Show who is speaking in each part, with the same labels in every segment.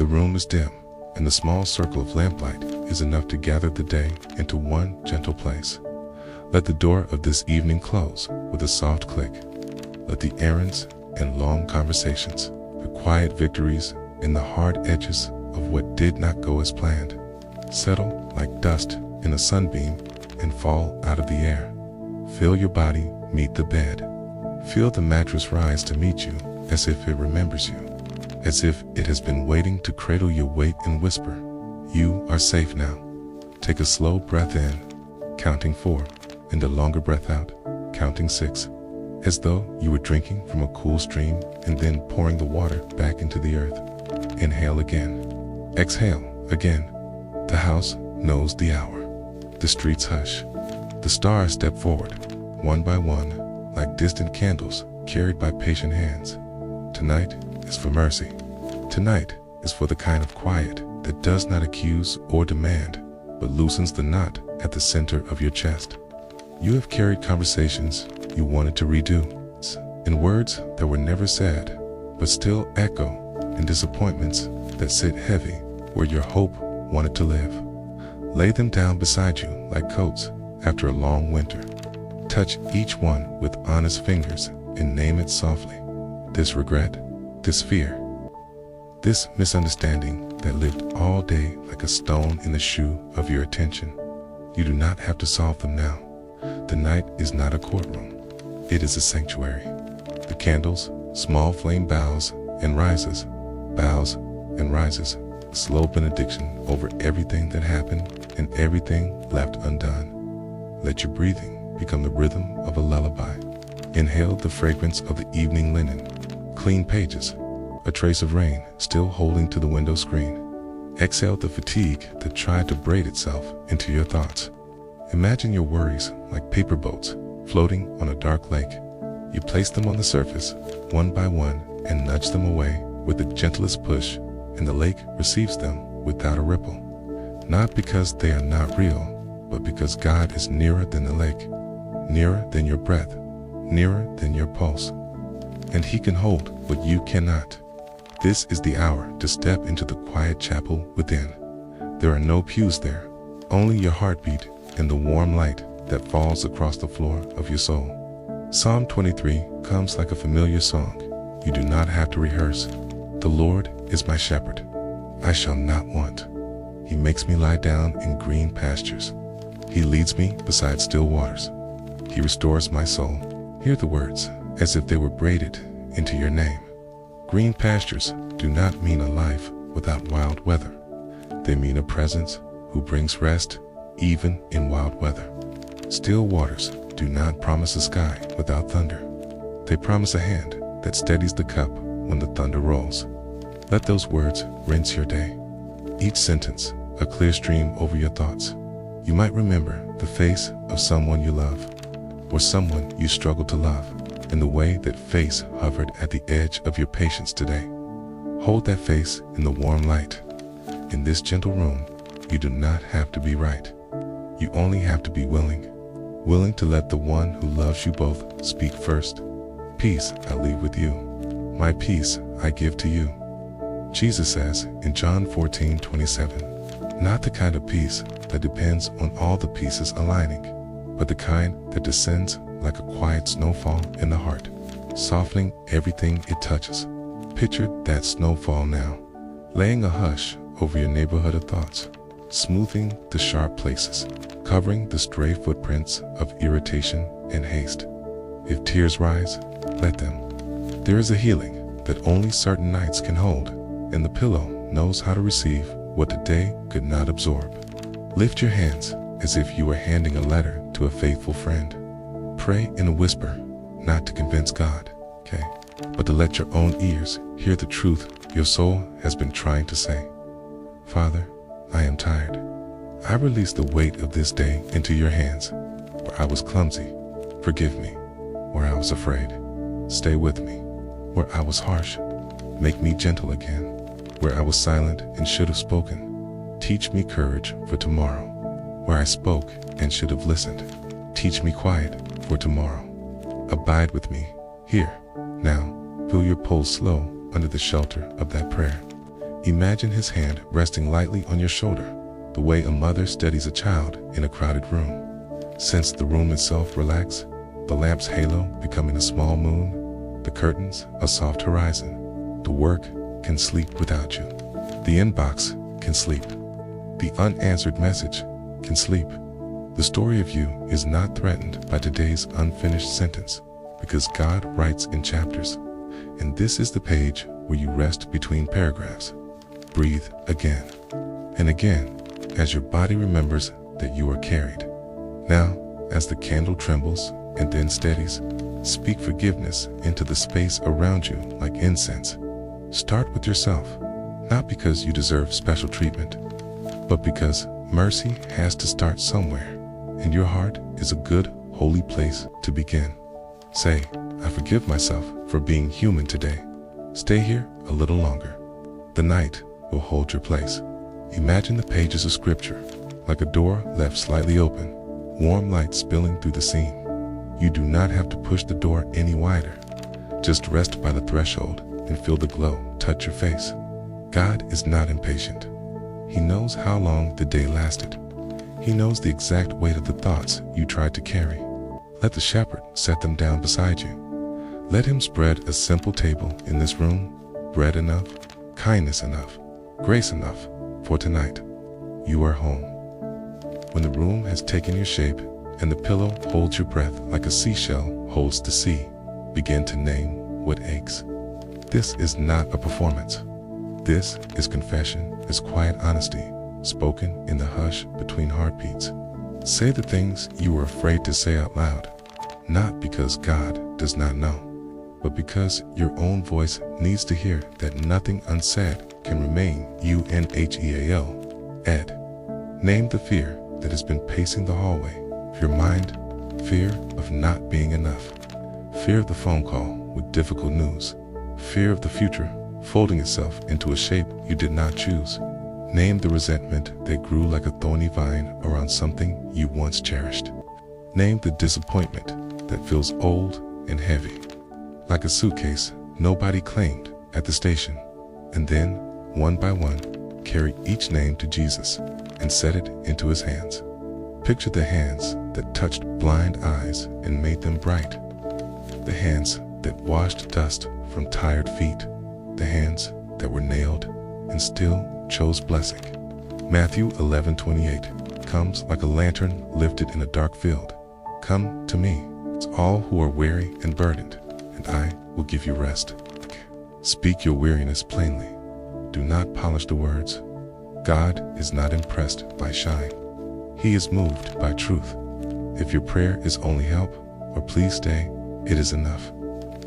Speaker 1: the room is dim, and the small circle of lamplight is enough to gather the day into one gentle place. Let the door of this evening close with a soft click. Let the errands and long conversations, the quiet victories and the hard edges of what did not go as planned, settle like dust in a sunbeam and fall out of the air. Feel your body meet the bed. Feel the mattress rise to meet you as if it remembers you, as if it has been waiting to cradle your weight and whisper, "You are safe now." Take a slow breath in, counting 4, and a longer breath out, counting 6, as though you were drinking from a cool stream and then pouring the water back into the earth. Inhale again. Exhale again. The house knows the hour. The streets hush. The stars step forward, one by one, like distant candles carried by patient hands. Tonight is for mercy. Tonight is for the kind of quiet that does not accuse or demand, but loosens the knot at the center of your chest. You have carried conversations you wanted to redo, in words that were never said, but still echo, in disappointments that sit heavy where your hope wanted to live. Lay them down beside you like coats after a long winter. Touch each one with honest fingers and name it softly. This regret, this fear, this misunderstanding that lived all day like a stone in the shoe of your attention. You do not have to solve them now. The night is not a courtroom. It is a sanctuary. The candles, small flame bows and rises, a slow benediction over everything that happened and everything left undone. Let your breathing become the rhythm of a lullaby. Inhale the fragrance of the evening linen, clean pages, a trace of rain still holding to the window screen. Exhale the fatigue that tried to braid itself into your thoughts. Imagine your worries like paper boats floating on a dark lake. You place them on the surface, one by one, and nudge them away with the gentlest push, and the lake receives them without a ripple. Not because they are not real, but because God is nearer than the lake, nearer than your breath, nearer than your pulse. And He can hold what you cannot. This is the hour to step into the quiet chapel within. There are no pews there, only your heartbeat and the warm light that falls across the floor of your soul. Psalm 23 comes like a familiar song. You do not have to rehearse. The Lord is my shepherd. I shall not want. He makes me lie down in green pastures. He leads me beside still waters. He restores my soul. Hear the words as if they were braided into your name. Green pastures do not mean a life without wild weather. They mean a presence who brings rest even in wild weather. Still waters do not promise a sky without thunder. They promise a hand that steadies the cup when the thunder rolls. Let those words rinse your day. Each sentence, a clear stream over your thoughts. You might remember the face of someone you love, or someone you struggle to love, and the way that face hovered at the edge of your patience today. Hold that face in the warm light. In this gentle room, you do not have to be right. You only have to be willing. Willing to let the one who loves you both speak first. Peace I leave with you. My peace I give to you. Jesus says in John 14:27, not the kind of peace that depends on all the pieces aligning, but the kind that descends like a quiet snowfall in the heart, softening everything it touches. Picture that snowfall now, laying a hush over your neighborhood of thoughts, smoothing the sharp places, covering the stray footprints of irritation and haste. If tears rise, let them. There is a healing that only certain nights can hold, and the pillow knows how to receive what the day could not absorb. Lift your hands as if you were handing a letter to a faithful friend. Pray in a whisper, not to convince God, okay, but to let your own ears hear the truth your soul has been trying to say. Father, I am tired. I release the weight of this day into your hands. Where I was clumsy, forgive me. Where I was afraid, stay with me. Where I was harsh, make me gentle again. Where I was silent and should have spoken, teach me courage for tomorrow. Where I spoke and should have listened, teach me quiet for tomorrow. Abide with me, here, now. Feel your pulse slow under the shelter of that prayer. Imagine his hand resting lightly on your shoulder, the way a mother steadies a child in a crowded room. Sense the room itself relax, the lamp's halo becoming a small moon, the curtains a soft horizon. The work can sleep without you. The inbox can sleep. The unanswered message can sleep. The story of you is not threatened by today's unfinished sentence, because God writes in chapters, and this is the page where you rest between paragraphs. Breathe again and again as your body remembers that you are carried. Now, as the candle trembles and then steadies, speak forgiveness into the space around you like incense. Start with yourself, not because you deserve special treatment, but because mercy has to start somewhere, and your heart is a good, holy place to begin. Say, I forgive myself for being human today. Stay here a little longer. The night will hold your place. Imagine the pages of scripture, like a door left slightly open, warm light spilling through the seam. You do not have to push the door any wider. Just rest by the threshold and feel the glow touch your face. God is not impatient. He knows how long the day lasted. He knows the exact weight of the thoughts you tried to carry. Let the shepherd set them down beside you. Let him spread a simple table in this room, bread enough, kindness enough, grace enough for tonight. You are home. When the room has taken your shape and the pillow holds your breath like a seashell holds the sea, begin to name what aches. This is not a performance. This is confession, is quiet honesty, spoken in the hush between heartbeats. Say the things you were afraid to say out loud, not because God does not know, but because your own voice needs to hear that nothing unsaid can remain. UNHEAL. Ed. Name the fear that has been pacing the hallway. Your mind, fear of not being enough. Fear of the phone call with difficult news. Fear of the future folding itself into a shape you did not choose. Name the resentment that grew like a thorny vine around something you once cherished. Name the disappointment that feels old and heavy, like a suitcase nobody claimed at the station. And then, one by one, carry each name to Jesus and set it into his hands. Picture the hands that touched blind eyes and made them bright. The hands that washed dust from tired feet. The hands that were nailed and still chose blessing. Matthew 11:28 comes like a lantern lifted in a dark field. Come to me, it's all who are weary and burdened, and I will give you rest. Speak your weariness plainly. Do not polish the words. God is not impressed by shine. He is moved by truth. If your prayer is only help or please stay, it is enough.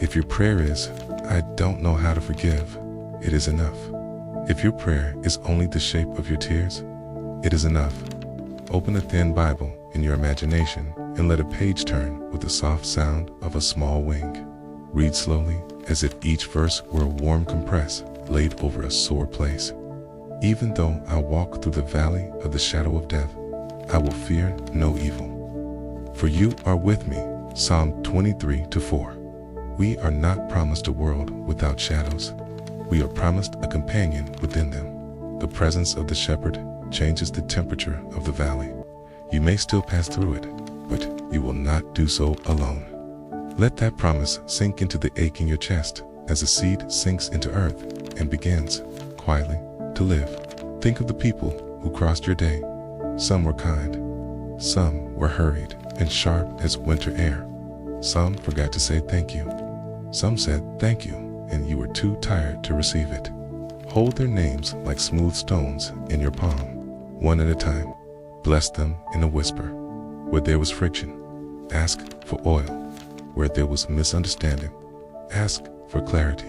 Speaker 1: If your prayer is, I don't know how to forgive, it is enough. If your prayer is only the shape of your tears, it is enough. Open a thin Bible in your imagination and let a page turn with the soft sound of a small wing. Read slowly, as if each verse were a warm compress laid over a sore place. Even though I walk through the valley of the shadow of death, I will fear no evil. For you are with me. Psalm 23:4. We are not promised a world without shadows. We are promised a companion within them. The presence of the shepherd changes the temperature of the valley. You may still pass through it, but you will not do so alone. Let that promise sink into the ache in your chest as a seed sinks into earth and begins, quietly, to live. Think of the people who crossed your day. Some were kind. Some were hurried and sharp as winter air. Some forgot to say thank you. Some said thank you, and you were too tired to receive it. Hold their names like smooth stones in your palm, one at a time. Bless them in a whisper. Where there was friction, ask for oil. Where there was misunderstanding, ask for clarity.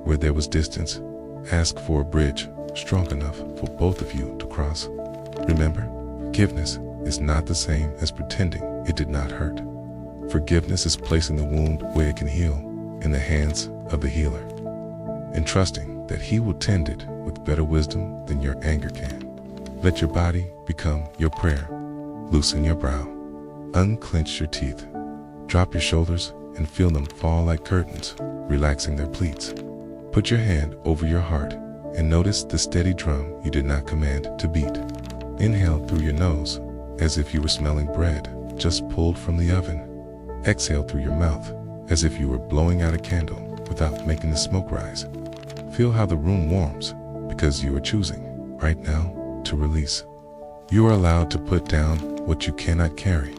Speaker 1: Where there was distance, ask for a bridge strong enough for both of you to cross. Remember, forgiveness is not the same as pretending it did not hurt. Forgiveness is placing the wound where it can heal, in the hands of the healer, and trusting that he will tend it with better wisdom than your anger can. Let your body become your prayer. Loosen your brow. Unclench your teeth. Drop your shoulders and feel them fall like curtains, relaxing their pleats. Put your hand over your heart and notice the steady drum you did not command to beat. Inhale through your nose, as if you were smelling bread just pulled from the oven. Exhale through your mouth, as if you were blowing out a candle without making the smoke rise. Feel how the room warms, because you are choosing, right now, to release. You are allowed to put down what you cannot carry.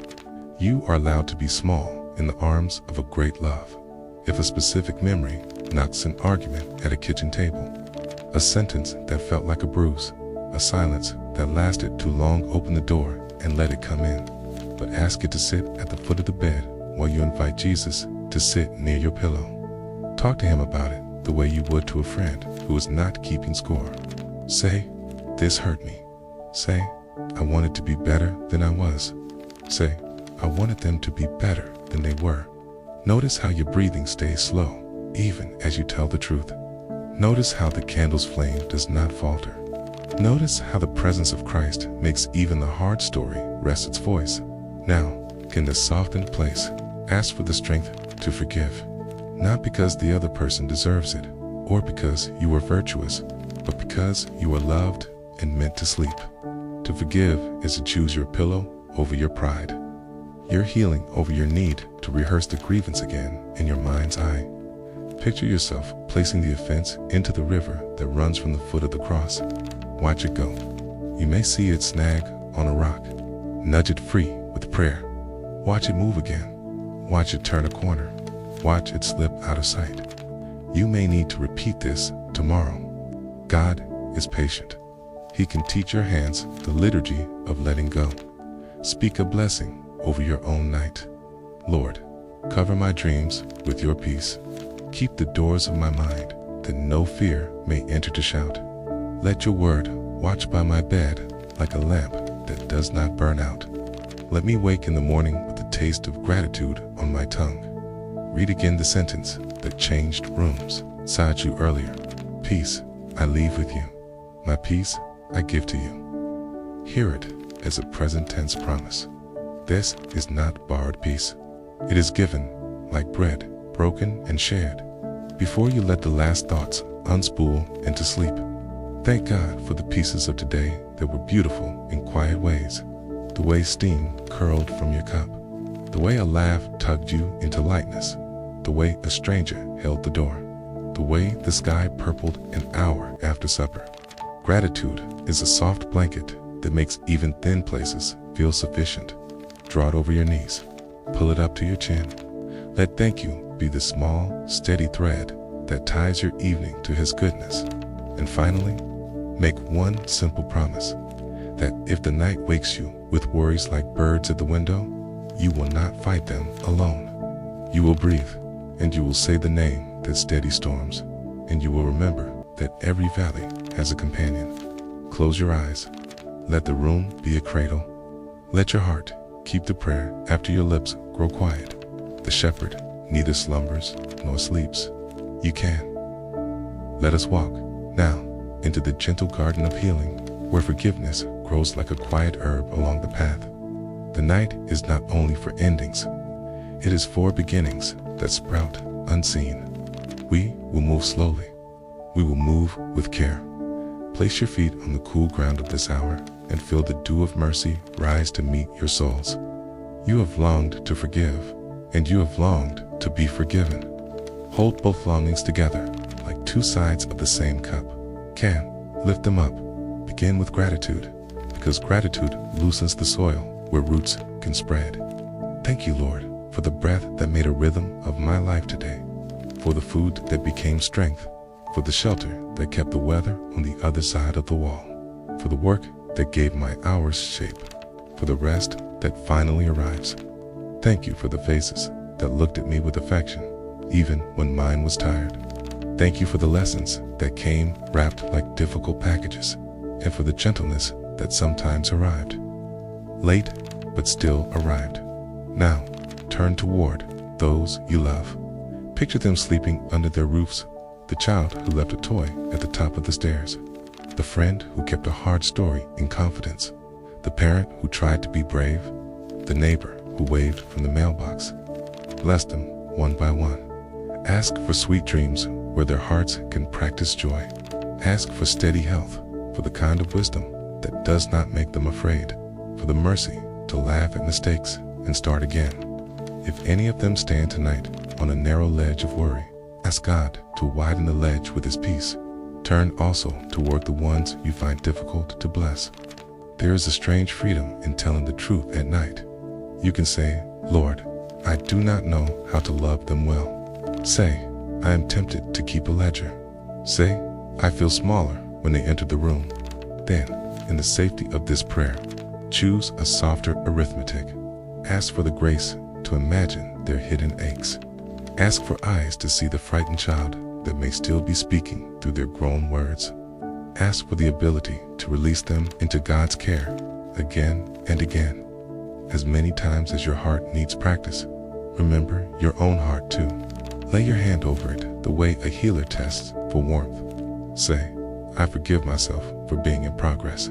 Speaker 1: You are allowed to be small in the arms of a great love. If a specific memory knocks an argument at a kitchen table, a sentence that felt like a bruise, a silence that lasted too long, open the door and let it come in. But ask it to sit at the foot of the bed while you invite Jesus to sit near your pillow. Talk to him about it the way you would to a friend who is not keeping score. Say, "This hurt me." Say, "I wanted to be better than I was." Say, "I wanted them to be better than they were." Notice how your breathing stays slow, even as you tell the truth. Notice how the candle's flame does not falter. Notice how the presence of Christ makes even the hard story rest its voice. Now, in this softened place, ask for the strength to forgive. Not because the other person deserves it, or because you were virtuous, but because you are loved and meant to sleep. To forgive is to choose your pillow over your pride. Your healing over your need to rehearse the grievance again in your mind's eye. Picture yourself placing the offense into the river that runs from the foot of the cross. Watch it go. You may see it snag on a rock. Nudge it free with prayer. Watch it move again. Watch it turn a corner. Watch it slip out of sight. You may need to repeat this tomorrow. God is patient. He can teach your hands the liturgy of letting go. Speak a blessing over your own night. Lord, cover my dreams with your peace. Keep the doors of my mind, that no fear may enter to shout. Let your word watch by my bed like a lamp that does not burn out. Let me wake in the morning with the taste of gratitude on my tongue. Read again the sentence that changed rooms inside you earlier. Peace I leave with you. My peace I give to you. Hear it as a present tense promise. This is not borrowed peace. It is given like bread, broken and shared. Before you let the last thoughts unspool into sleep, thank God for the pieces of today that were beautiful in quiet ways. The way steam curled from your cup. The way a laugh tugged you into lightness. The way a stranger held the door. The way the sky purpled an hour after supper. Gratitude is a soft blanket that makes even thin places feel sufficient. Draw it over your knees. Pull it up to your chin. Let thank you be the small, steady thread that ties your evening to His goodness. And finally, make one simple promise, that if the night wakes you with worries like birds at the window, you will not fight them alone. You will breathe, and you will say the name that steadies storms, and you will remember that every valley has a companion. Close your eyes. Let the room be a cradle. Let your heart keep the prayer after your lips grow quiet. The shepherd neither slumbers nor sleeps. You can. Let us walk now into the gentle garden of healing, where forgiveness grows like a quiet herb along the path. The night is not only for endings, it is for beginnings that sprout unseen. We will move slowly. We will move with care. Place your feet on the cool ground of this hour and feel the dew of mercy rise to meet your souls. You have longed to forgive, and you have longed to be forgiven. Hold both longings together like two sides of the same cup. Lift them up. Begin with gratitude, because gratitude loosens the soil where roots can spread. Thank you, Lord, for the breath that made a rhythm of my life today, for the food that became strength, for the shelter that kept the weather on the other side of the wall, for the work that gave my hours shape, for the rest that finally arrives. Thank you for the faces that looked at me with affection, even when mine was tired. Thank you for the lessons that came wrapped like difficult packages, and for the gentleness that sometimes arrived. Late, but still arrived. Now, turn toward those you love. Picture them sleeping under their roofs, the child who left a toy at the top of the stairs, the friend who kept a hard story in confidence, the parent who tried to be brave, the neighbor who waved from the mailbox. Bless them one by one. Ask for sweet dreams where their hearts can practice joy. Ask for steady health, for the kind of wisdom that does not make them afraid, for the mercy to laugh at mistakes and start again. If any of them stand tonight on a narrow ledge of worry, ask God to widen the ledge with His peace. Turn also toward the ones you find difficult to bless. There is a strange freedom in telling the truth at night. You can say, Lord, I do not know how to love them well. Say, I am tempted to keep a ledger. Say, I feel smaller when they enter the room. Then, in the safety of this prayer, choose a softer arithmetic. Ask for the grace to imagine their hidden aches. Ask for eyes to see the frightened child that may still be speaking through their grown words. Ask for the ability to release them into God's care again and again, as many times as your heart needs practice. Remember your own heart too. Lay your hand over it the way a healer tests for warmth. Say, I forgive myself for being in progress.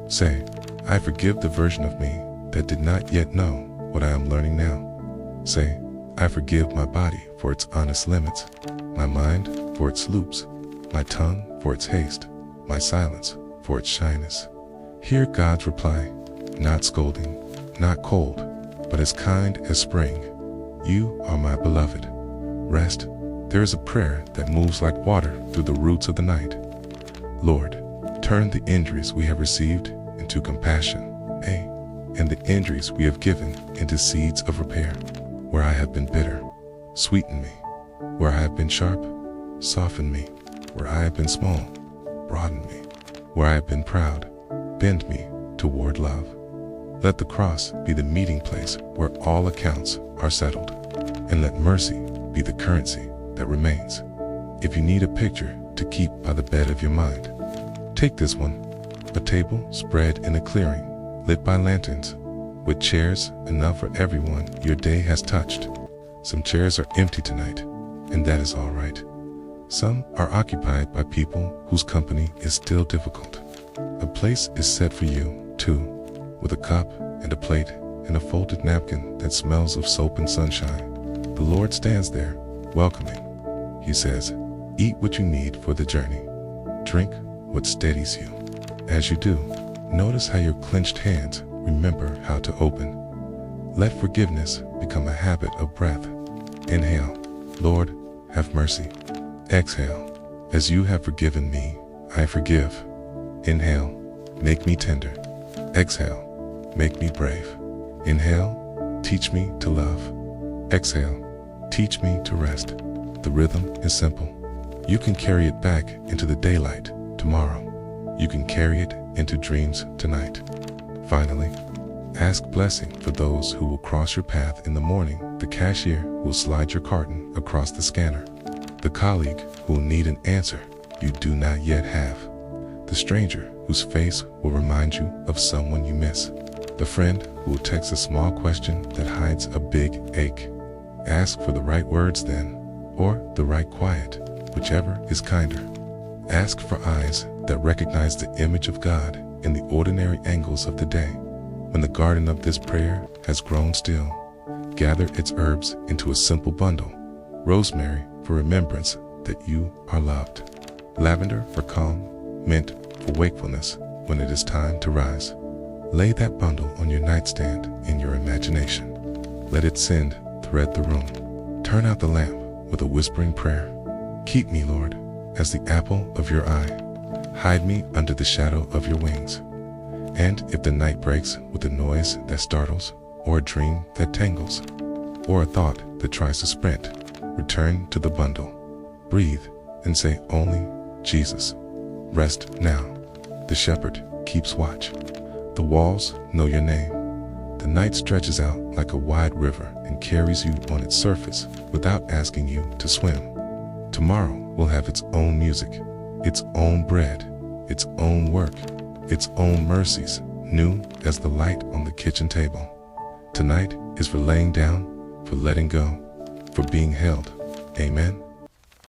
Speaker 1: Say, I forgive the version of me that did not yet know what I am learning now. Say, I forgive my body for its honest limits, my mind for its loops, my tongue for its haste, my silence for its shyness. Hear God's reply, not scolding, not cold, but as kind as spring. You are my beloved. Rest. There is a prayer that moves like water through the roots of the night. Lord, turn the injuries we have received into compassion, and the injuries we have given into seeds of repair. Where I have been bitter, sweeten me. Where I have been sharp, soften me. Where I have been small, broaden me. Where I have been proud, bend me toward love. Let the cross be the meeting place where all accounts are settled, and let mercy be the currency that remains. If you need a picture to keep by the bed of your mind, take this one: a table spread in a clearing, lit by lanterns, with chairs enough for everyone your day has touched. Some chairs are empty tonight, and that is all right. Some are occupied by people whose company is still difficult. A place is set for you, too, with a cup and a plate and a folded napkin that smells of soap and sunshine. The Lord stands there, welcoming. He says, eat what you need for the journey. Drink what steadies you. As you do, notice how your clenched hands remember how to open. Let forgiveness become a habit of breath. Inhale, Lord, have mercy. Exhale, as you have forgiven me, I forgive. Inhale, make me tender. Exhale, make me brave. Inhale, teach me to love. Exhale, teach me to rest. The rhythm is simple. You can carry it back into the daylight tomorrow. You can carry it into dreams tonight. Finally, ask blessing for those who will cross your path in the morning. The cashier who will slide your carton across the scanner. The colleague who will need an answer you do not yet have. The stranger whose face will remind you of someone you miss. The friend who will text a small question that hides a big ache. Ask for the right words then, or the right quiet, whichever is kinder. Ask for eyes that recognize the image of God in the ordinary angles of the day. When the garden of this prayer has grown still, gather its herbs into a simple bundle. Rosemary for remembrance that you are loved. Lavender for calm, mint for wakefulness when it is time to rise. Lay that bundle on your nightstand in your imagination. Let its scent thread the room. Turn out the lamp with a whispering prayer. Keep me, Lord, as the apple of your eye. Hide me under the shadow of your wings. And if the night breaks with a noise that startles, or a dream that tangles, or a thought that tries to sprint, return to the bundle. Breathe and say only, Jesus. Rest now. The shepherd keeps watch. The walls know your name. The night stretches out like a wide river and carries you on its surface without asking you to swim. Tomorrow will have its own music, its own bread, its own work, its own mercies, new as the light on the kitchen table. Tonight is for laying down, for letting go, for being held. Amen.